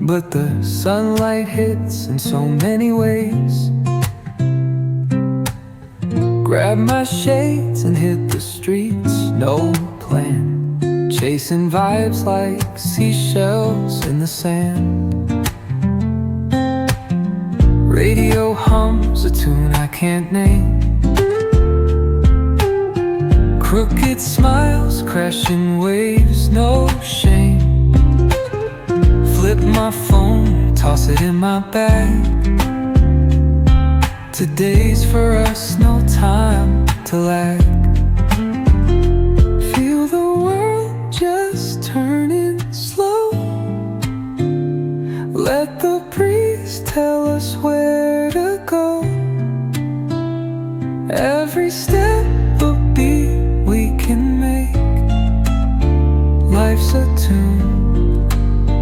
but the sunlight hits in so many ways. Grab my shades and hit the streets, no plan. Chasing vibes like seashells in the sand. Radio hums a tune I can't name. Crooked smiles, crashing waves, no shame. Flip my phone, toss it in my bag. Today's for us, no time to lag. Feel the world just turning slow. Let the breeze tell us where to go. Every step a beat we can make. Life's a tune,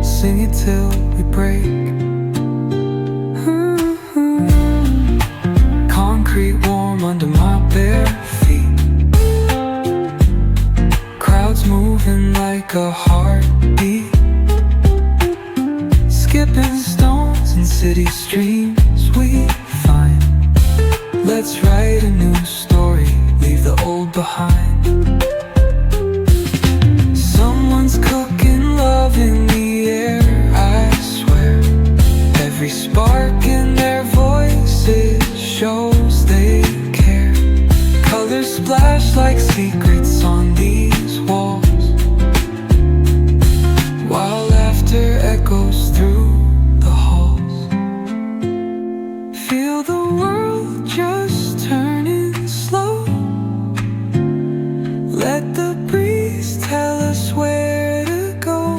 sing it till we break. Concrete warm under my bare feet. Crowds moving like a heartbeat. Skipping stones in city streams we find. Let's write a new story, leave the old behind. Someone's cooking love in the air, I swear. Every spark in their voices shows they care. Colors splash like secrets on these walls, while laughter echoes through the halls. Feel the world just turning slow. Let the breeze tell us where to go.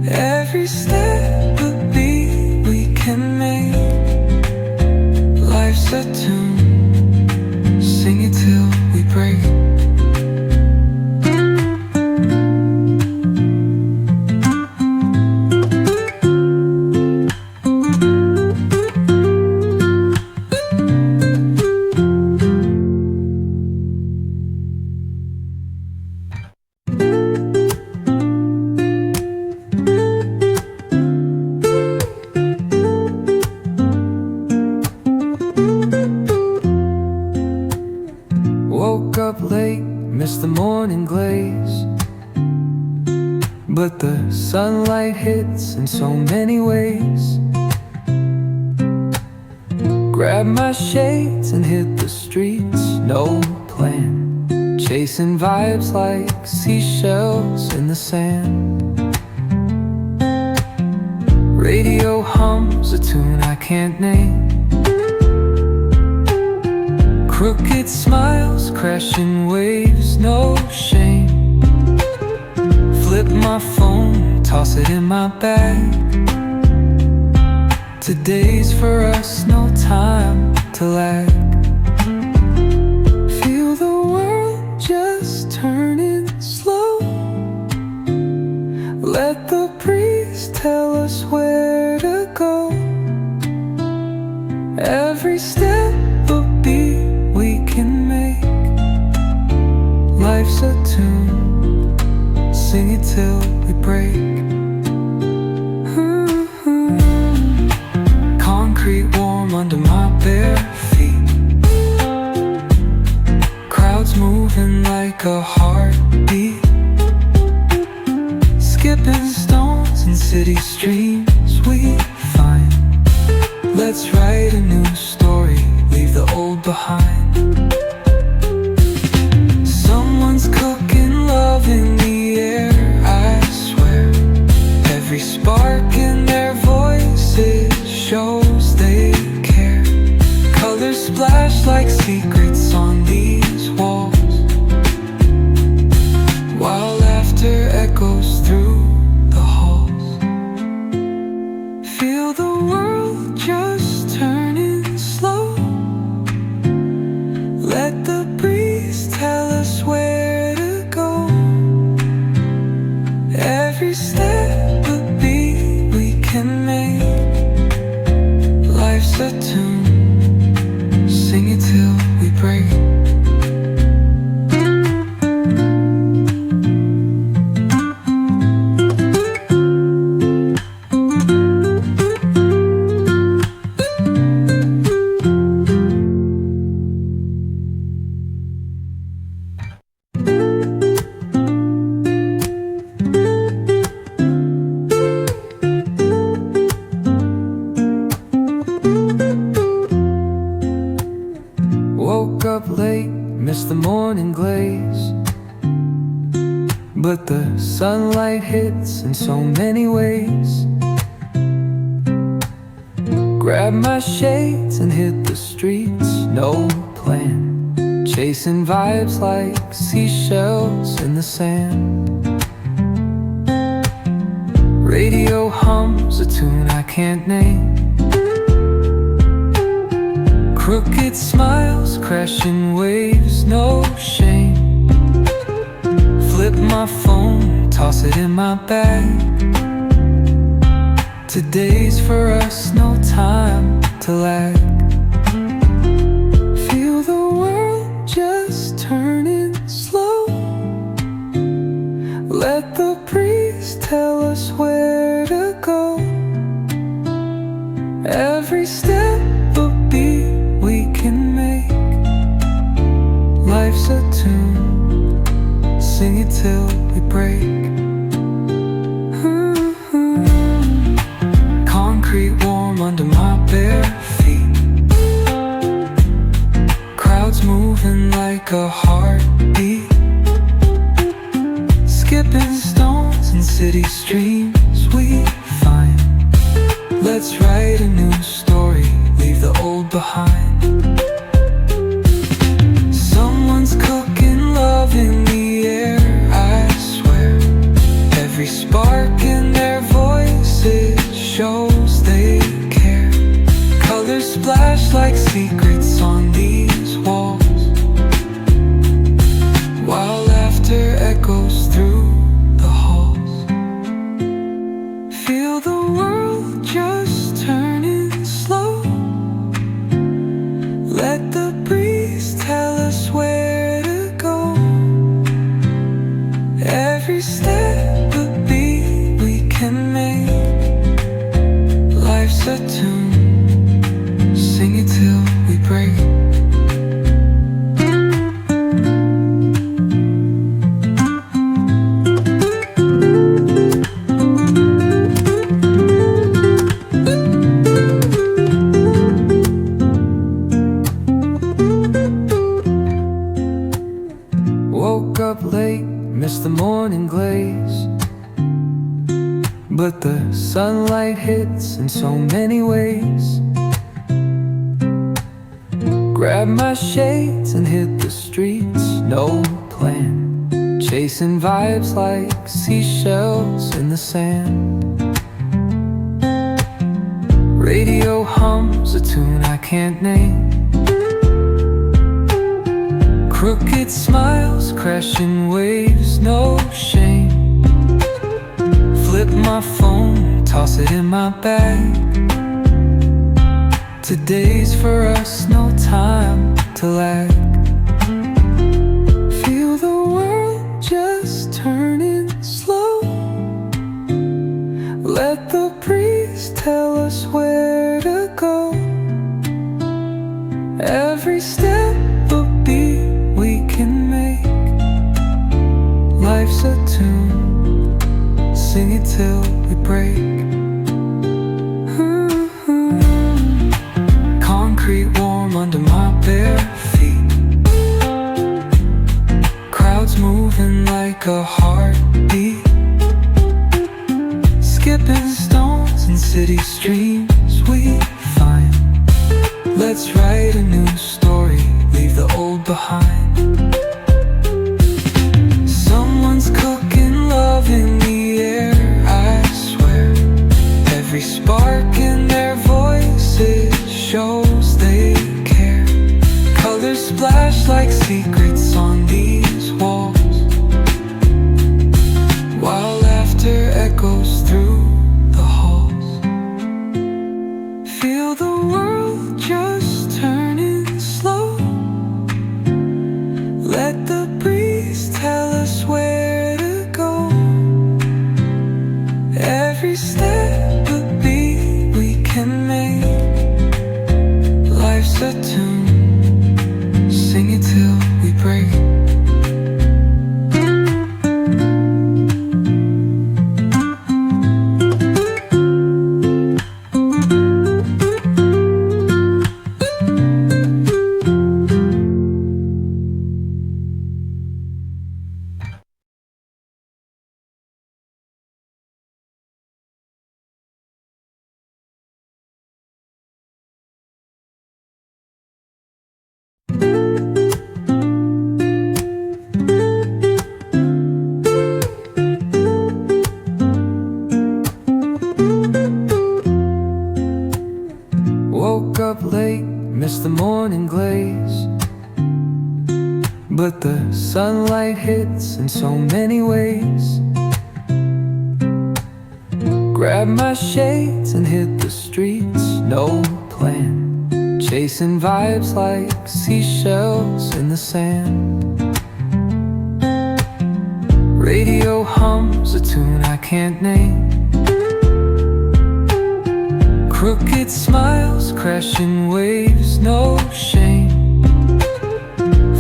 Every step a beat we can make. Life's a tune, sing it till we break. Woke up late, missed the morning glaze, but the sunlight hits in so many ways. Grab my shades and hit the streets, no plan. Chasing vibes like seashells in the sand. Radio hums a tune I can't name. Crooked smiles, crashing waves, no shame. Flip my phone, toss it in my bag. Today's for us, no time to lag. Feel the world just turning slow. Let the breeze tell us where to go. Every step a beat we can make. Life's a tune, sing it till we break. Concrete warm under my bare feet. Crowds moving like a heartbeat. Skipping stones in city streams we find. Let's write a new story, leave the old behind. Someone's cooking love in the air, I swear. Every spark in their voices shows they care. Colors splash like secrets on these walls, while laughter echoes through the halls. Feel the world just turning slow. Let the breeze tell us where to go. Every step a beat we can make. Life's a tune, sing it till we break. sunlight hits in so many ways. Grab my shades and hit the streets, no plan. Chasing vibes like seashells in the sand. Radio hums a tune I can't name. Crooked smiles, crashing waves, no shame. Flip my phone, toss it in my bag. Today's for us, no time to lag. Feel the world just turning slow. Let the breeze tell us where to go. Every step a beat we can make. Life's a tune, sing it till we break. Concrete warm under my bare feet. Crowds moving like a heartbeat. Skipping stones in city streams we find. Let's write a new story, leave the old behind. Someone's cooking love in the air, I swear. Every spark in their voices shows they care. Colors splash like secrets on these walls, while laughter echoes through the halls. Feel the world just turning slow. Let the breeze tell us where to go. Every step a beat we can make. Life's a tune, sing it till we break. Woke up late, missed the morning glaze, but the sunlight hits in so many ways. Grab my shades and hit the streets, no plan. Chasing vibes like seashells in the sand. Radio hums a tune I can't name. Crooked smiles, crashing waves, no shame. Flip my phone, toss it in my bag. Today's for us, no time to lag. Feel the world just turning slow. Let the breeze tell us where to go. Every step a beat we can make. Life's a tune, sing it till we break. Concrete warm under my bare feet. Crowds moving like a heartbeat. Skipping stones in city streams we find. Let's write a new story, leave the old behind. Someone's cooking love in the air, I swear. Every spark in their voices shows they care. Colors splash like secrets on these walls, while laughter echoes through the halls. but the sunlight hits in so many ways. Grab my shades and hit the streets, no plan. Chasing vibes like seashells in the sand. Radio hums a tune I can't name. Crooked smiles, crashing waves, no shame.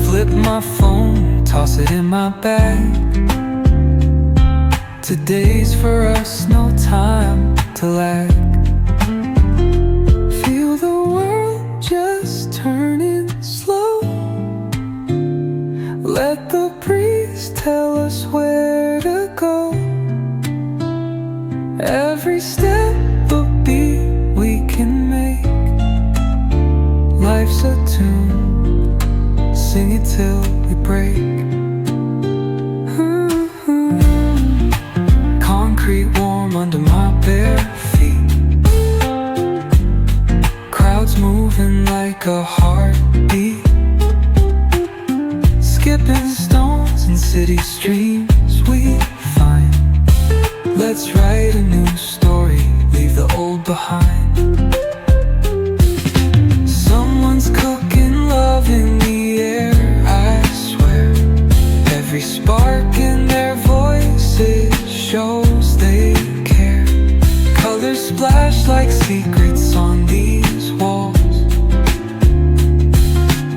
Flip my phone, toss it in my bag. Today's for us, no time to lag. Feel the world just turning slow. Let the breeze tell us where to go. Every step a beat we can make. Life's a tune, sing it till we break. Concrete warm under my bare feet. Crowds moving like a heartbeat. Skipping stones in city streams we find. Let's write a new story, leave the old behind. Someone's cooking love in the air, I swear. Every spark in their voices shows they care. Colors splash like secrets on these walls,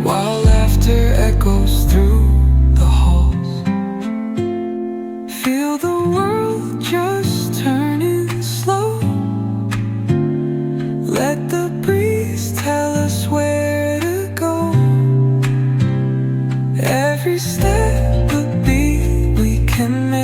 while laughter echoes through the halls. Feel the world just turning slow. Let the breeze tell us where to go. Every step a beat we can make.